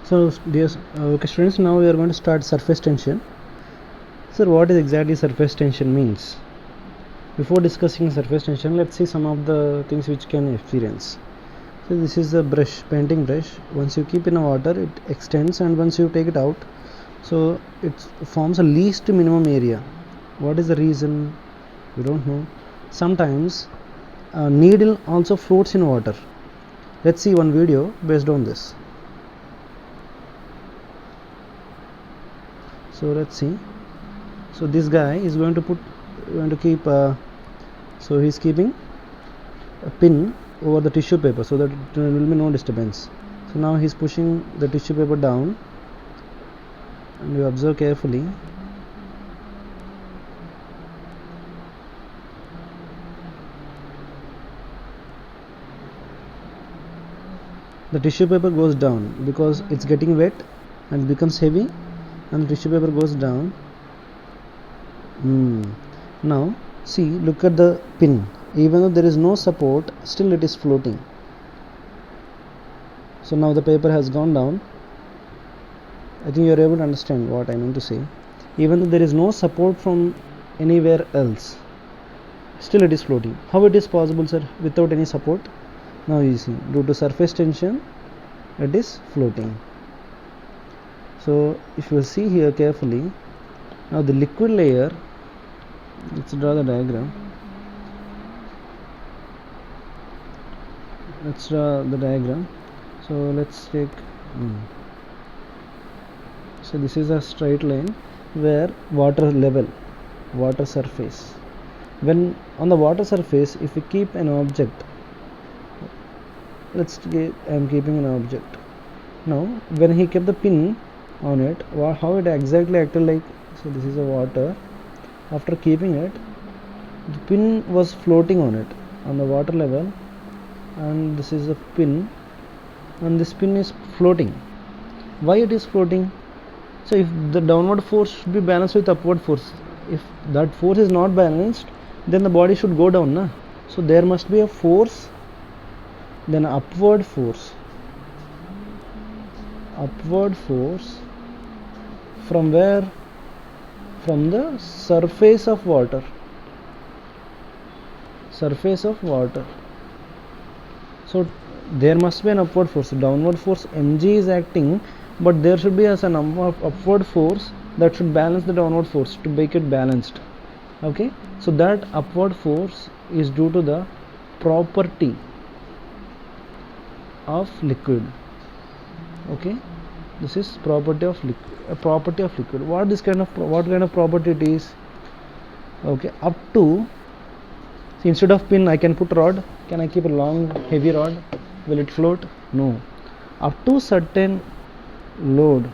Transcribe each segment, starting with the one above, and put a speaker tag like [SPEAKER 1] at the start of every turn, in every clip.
[SPEAKER 1] So dear okay students, now we are going to start surface tension. Sir, what is exactly surface tension means? Before discussing surface tension, let's see some of the things which can experience. So this is a brush, painting brush. Once you keep in a water, it extends, and once you take it out, so it forms a least minimum area. What is the reason? We don't know. Sometimes a needle also floats in water. Let's see one video based on this. So let's see. So this guy is going to keep so he's keeping a pin over the tissue paper so that there will be no disturbance. So now he's pushing the tissue paper down, and you observe carefully. The tissue paper goes down because it's getting wet and becomes heavy, and the tissue paper goes down. Now see, look at the pin. Even though there is no support, still it is floating. So now the paper has gone down. I think you are able to understand what I mean to say. Even though there is no support from anywhere else, still it is floating. How it is possible, sir, without any support? Now you see, due to surface tension, it is floating. So if you see here carefully, now the liquid layer, let's draw the diagram. So let's take so this is a straight line where water surface, when on the water surface, if we keep an object, I'm keeping an object. Now when he kept the pin on it, how it exactly acted like, so this is a water. After keeping it, the pin was floating on it on the water level, and this is a pin, and this pin is floating. Why it is floating? So if the downward force should be balanced with upward force, if that force is not balanced, then the body should go down, na? So there must be a force, then upward force from where? From the surface of water. So there must be an upward force. Downward force mg is acting, but there should be an upward force that should balance the downward force to make it balanced. Okay, so that upward force is due to the property of liquid. Okay, this is property of liquid. What kind of property it is? Okay, up to, see, instead of pin I can put rod. Can I keep a long heavy rod? Will it float? No. Up to certain load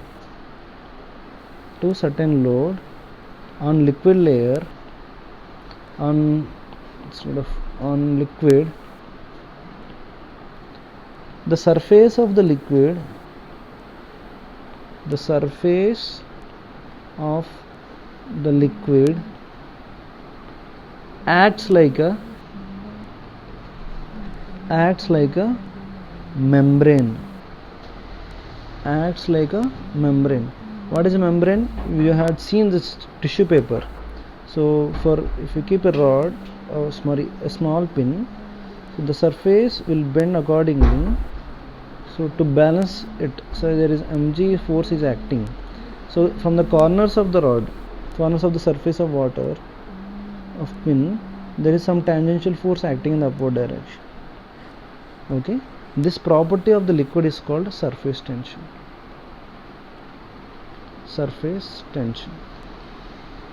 [SPEAKER 1] on liquid layer, on liquid, the surface of the liquid acts like a membrane. What is a membrane? We had seen this tissue paper. So if you keep a rod or a small pin, so the surface will bend accordingly, so to balance it. So there is mg force is acting. So from the corners of the surface of water of pin, there is some tangential force acting in the upward direction. Okay, this property of the liquid is called surface tension.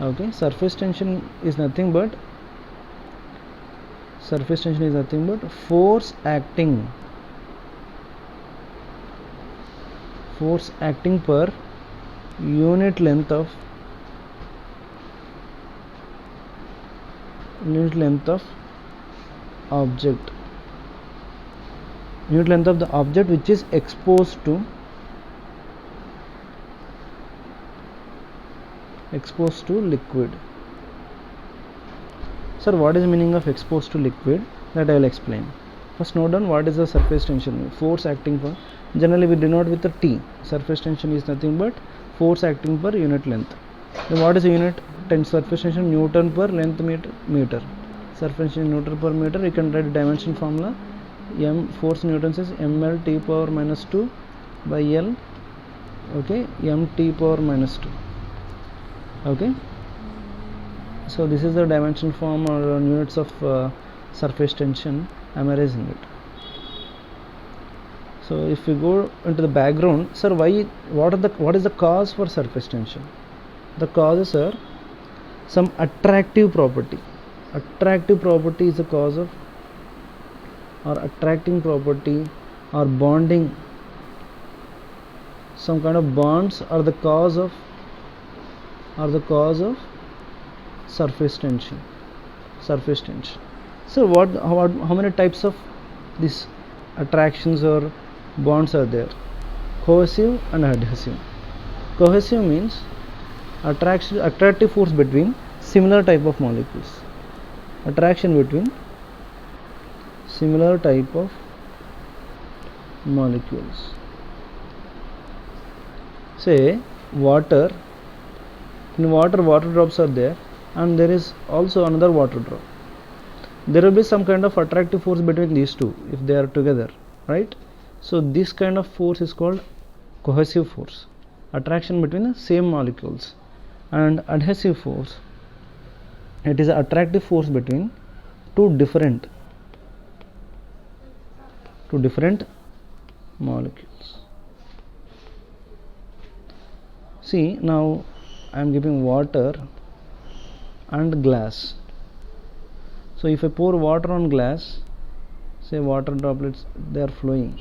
[SPEAKER 1] Okay, surface tension is nothing but force acting per unit length of object. Unit length of the object which is exposed to liquid. Sir, what is the meaning of exposed to liquid? That I will explain. First note down what is the surface tension. Force acting for generally we denote with a T. Surface tension is nothing but force acting per unit length. Then what is the unit? Surface tension Newton per length meter. Surface tension Newton per meter. You can write dimension formula. M force newtons is ml T power minus 2 by L. Okay, mt power minus 2. Okay, so this is the dimension form or units of surface tension. I am erasing it. So if we go into the background, sir, what is the cause for surface tension? The causes are some attractive property. Attractive property is the cause of, or attracting property or bonding. Some kind of bonds are the cause of surface tension. Surface tension. So how many types of these attractions or bonds are there? Cohesive and adhesive. Cohesive means attractive force between similar type of molecules. Attraction between similar type of molecules. Say water. In water drops are there, and there is also another water drop. There will be some kind of attractive force between these two if they are together, right? So this kind of force is called cohesive force, attraction between the same molecules. And adhesive force, it is an attractive force between two different molecules. See, now I am giving water and glass. So if I pour water on glass, say water droplets, they are flowing.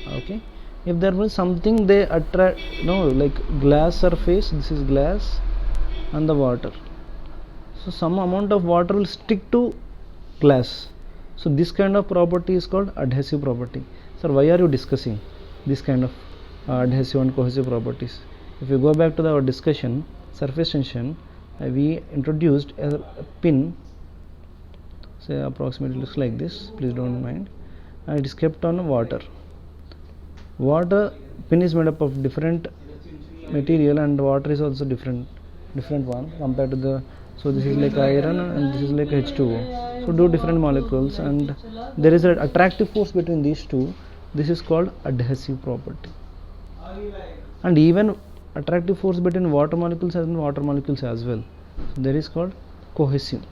[SPEAKER 1] Okay, if there was something they attract, like glass surface, this is glass and the water, so some amount of water will stick to glass. So this kind of property is called adhesive property. Sir, why are you discussing this kind of adhesive and cohesive properties? If you go back to our discussion, surface tension, we introduced a pin, say approximately looks like this, please don't mind, and it is kept on water. Pin is made up of different material, and water is also different one compared to the, so this is like iron and this is like H2O. So two different molecules, and there is an attractive force between these two. This is called adhesive property. And even attractive force between water molecules and water molecules as well. So there is called cohesive.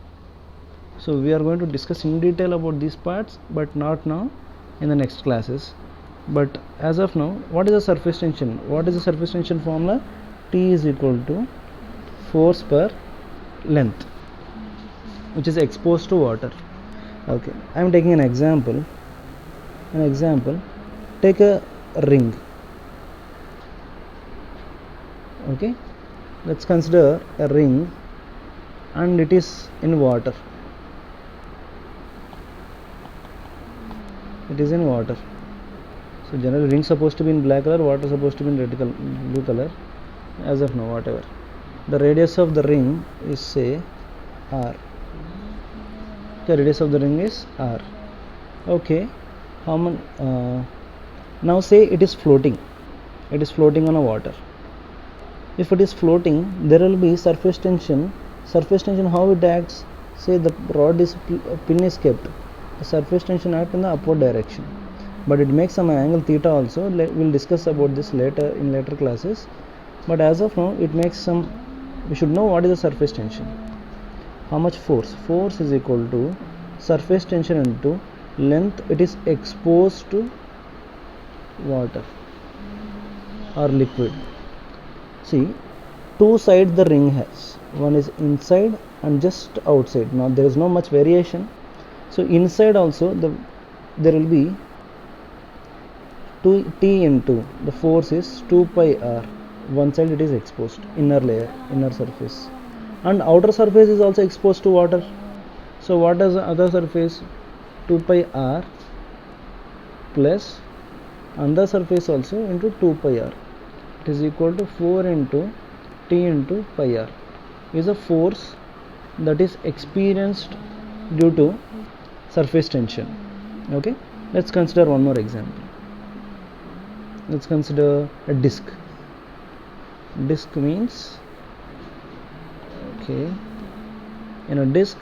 [SPEAKER 1] So we are going to discuss in detail about these parts, but not now, in the next classes. But as of now, what is the surface tension? What is the surface tension formula? T is equal to force per length, which is exposed to water. Okay, I am taking an example. Take a ring. Okay, let's consider a ring, and it is in water. It is in water. So generally ring supposed to be in black color, water supposed to be in blue color. As of now, whatever. The radius of the ring is, say, r. The radius of the ring is r. Okay, now say it is floating. It is floating on a water. If it is floating, there will be surface tension. Surface tension, how it acts? Say the pin is kept. The surface tension acts in the upward direction, but it makes some angle theta also. We'll discuss about this later in later classes. But as of now, it makes some. We should know what is the surface tension. How much force? Force is equal to surface tension into length it is exposed to water or liquid. See, two sides the ring has. One is inside and just outside. Now there is no much variation. So inside also there will be 2t into the force is 2 pi r. One side it is exposed, inner layer, inner surface, and outer surface is also exposed to water. So what is the other surface? 2 pi r plus another surface also into 2 pi r. It is equal to 4 into t into pi r is a force that is experienced due to surface tension. Okay, let's consider one more example. let's consider a disk. Disk means, okay, in a disk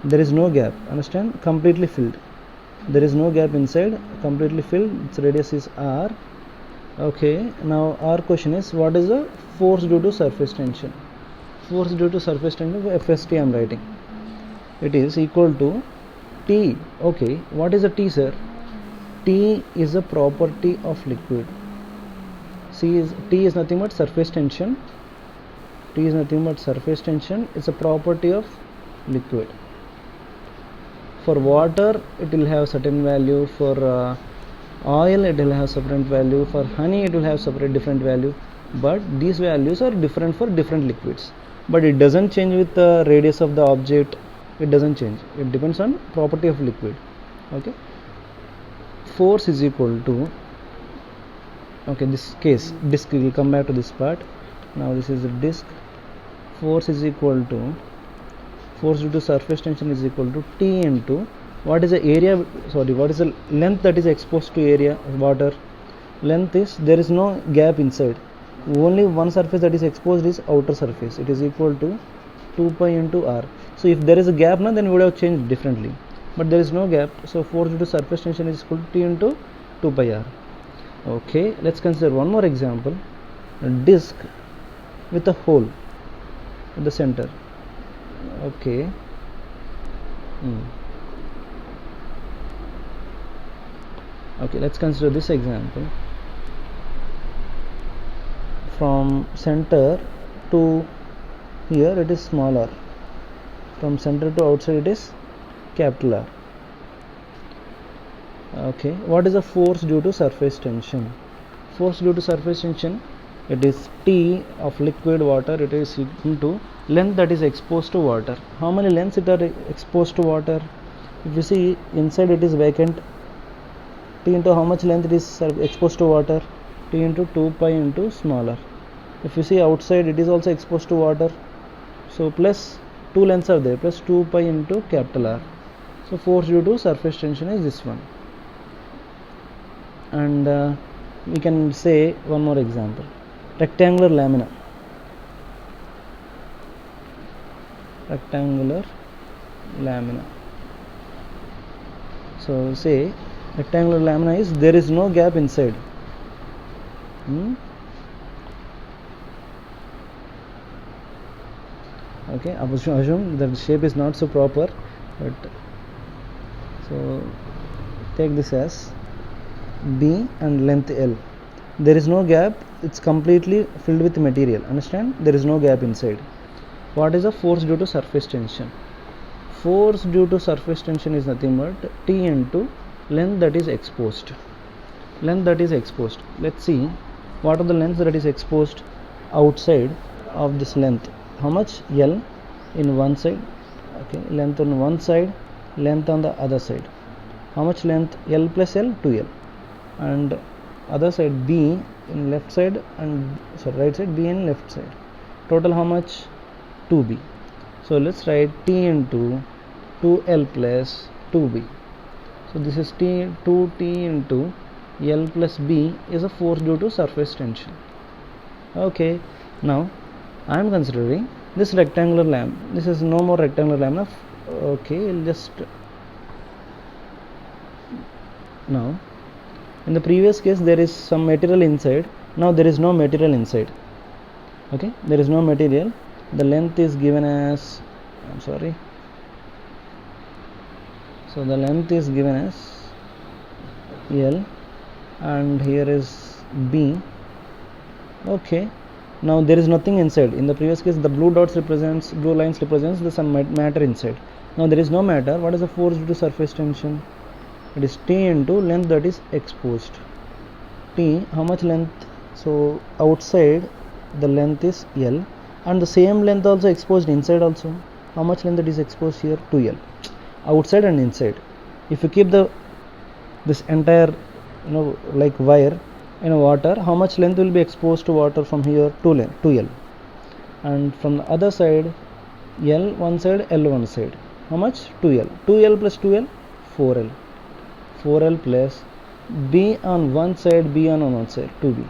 [SPEAKER 1] there is no gap, understand, completely filled, there is no gap inside, completely filled, its radius is r. Okay, now our question is, what is the force due to surface tension? Force due to surface tension, FST I am writing, it is equal to T. Okay, what is a T, sir? T is a property of liquid. T is nothing but surface tension. T is nothing but surface tension. It's a property of liquid. For water, it will have certain value. For oil, it will have separate value. For honey, it will have separate different value. But these values are different for different liquids. But it doesn't change with the radius of the object. It doesn't change. It depends on property of liquid. Okay. Force is equal to, okay, this case disk, we will come back to this part. Now this is the disk. Force is equal to, force due to surface tension is equal to T into, what is the area, what is the length that is exposed to area of water? Length is, there is no gap inside, only one surface that is exposed is outer surface. It is equal to 2 pi into r. So if there is a gap now, then we would have changed differently, but there is no gap, so force due to surface tension is equal to T into 2 pi r. Okay, let's consider one more example. A disk with a hole at the center. Okay. Okay, let's consider this example. From center to here it is small r. From center to outside it is capital R. Okay, what is the force due to surface tension? Force due to surface tension, it is T of liquid water, it is equal to length that is exposed to water. How many lengths it are exposed to water? If you see inside it is vacant, T into how much length it is exposed to water? T into 2 pi into smaller. If you see outside it is also exposed to water, so plus 2 lengths are there, plus 2 pi into capital R. So force due to surface tension is this one. And we can say one more example. Rectangular lamina. Rectangular lamina. So say rectangular lamina is, there is no gap inside. Okay, assume the shape is not so proper, but so take this as B and length L. There is no gap, it's completely filled with material, understand, there is no gap inside. What is the force due to surface tension? Force due to surface tension is nothing but T into length that is exposed. Length that is exposed, let's see what are the lengths that is exposed outside of this length. How much? L in one side, okay, length on one side, length on the other side. How much length? L plus L, 2L. And other side B in left side and right side, B in left side. Total how much? 2B. So let's write T into 2L plus 2B. So this is 2T into L plus B is a force due to surface tension. Okay, now I am considering this rectangular lamp. This is no more rectangular lamina. Okay, I'll just, now in the previous case there is some material inside, now there is no material inside. Okay, there is no material. The length is given as, I'm sorry, so the length is given as L and here is B. Okay, now there is nothing inside. In the previous case the blue lines represents the some matter inside. Now there is no matter. What is the force due to surface tension? It is T into length that is exposed. T, how much length? So outside the length is L and the same length also exposed inside also. How much length that is exposed here? 2L. Outside and inside. If you keep this entire like wire in water, how much length will be exposed to water from here? 2L. And from the other side, L one side, L one side. How much? 2L. 2L plus 2L, 4L. 4L plus B on one side, B on outside, 2B.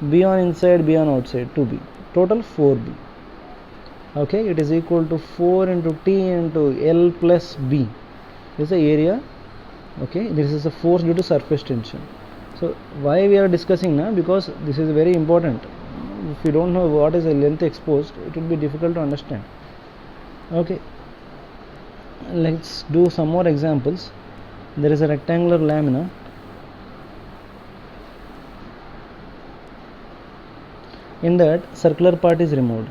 [SPEAKER 1] B on inside, B on outside, 2B. Total 4B. Okay, it is equal to 4 into T into L plus B. This is the area. Okay, this is a force due to surface tension. So why we are discussing now? Because this is very important. If you don't know what is a length exposed, it will be difficult to understand. Okay, let's do some more examples. There is a rectangular lamina. In that, circular part is removed.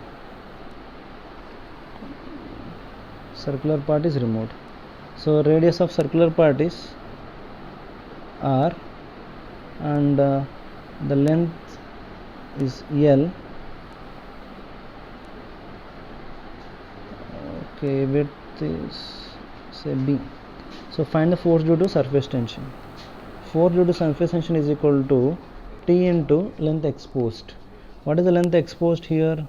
[SPEAKER 1] Circular part is removed. So radius of circular part is R, and the length is L. Okay, width is say B. So find the force due to surface tension. Force due to surface tension is equal to T into length exposed. What is the length exposed here?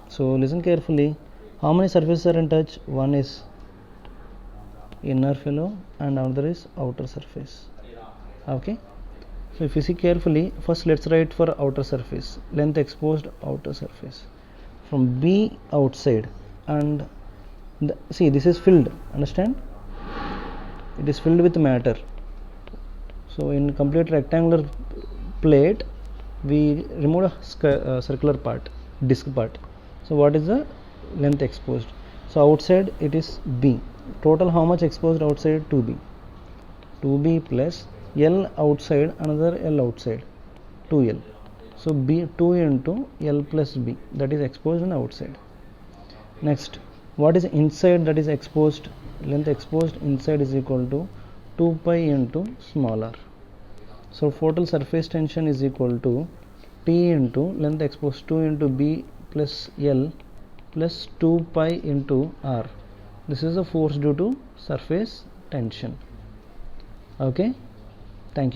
[SPEAKER 1] So listen carefully. How many surfaces are in touch? One is inner fellow and another is outer surface. Okay. So if you see carefully, first let's write for outer surface. Length exposed outer surface. From B outside, and see, this is filled. Understand? It is filled with matter. So in complete rectangular plate, we remove a circular part, disc part. So what is the length exposed? So outside it is B. Total how much exposed outside? 2B. 2B plus L outside, another L outside, 2L. So B 2 into L plus B, that is exposed and outside. Next, what is inside that is exposed? Length exposed inside is equal to 2 pi into small r. So total surface tension is equal to T into length exposed 2 into B plus L plus 2 pi into R. This is the force due to surface tension. Okay, thank you.